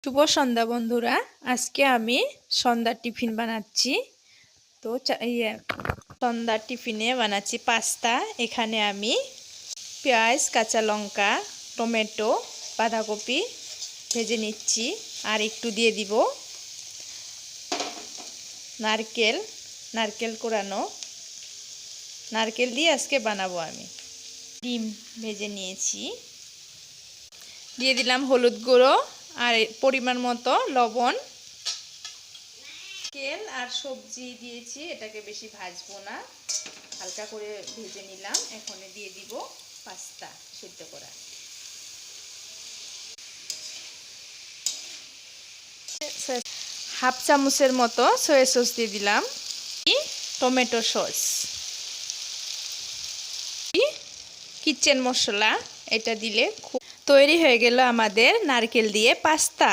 শুভ সন্ধ্যা বন্ধুরা। আজকে আমি সন্ধ্যার টিফিন বানাচ্ছি। তো সন্ধ্যার টিফিনে বানাচ্ছি পাস্তা। এখানে আমি পেঁয়াজ, কাঁচা লঙ্কা, টমেটো, বাঁধাকপি ভেজে নিচ্ছি। আর একটু দিয়ে দিব নারকেল কোরানো। নারকেল দিয়ে আজকে বানাবো আমি। ডিম ভেজে নিয়েছি, দিয়ে দিলাম হলুদ গুঁড়ো আর পরিমাণ মতো লবণ। তেল আর সবজি দিয়েছি, এটাকে বেশি ভাজবো না, হালকা করে ভেজে নিলাম। এখন দিয়ে দিব পাস্তা সিদ্ধ করা। হাফ চামচের মতো সয়া সস দিয়ে দিলাম, টমেটো সস, কিচেন মশলা। এটা দিলে তৈরি হয়ে গেল আমাদের নারকেল দিয়ে পাস্তা।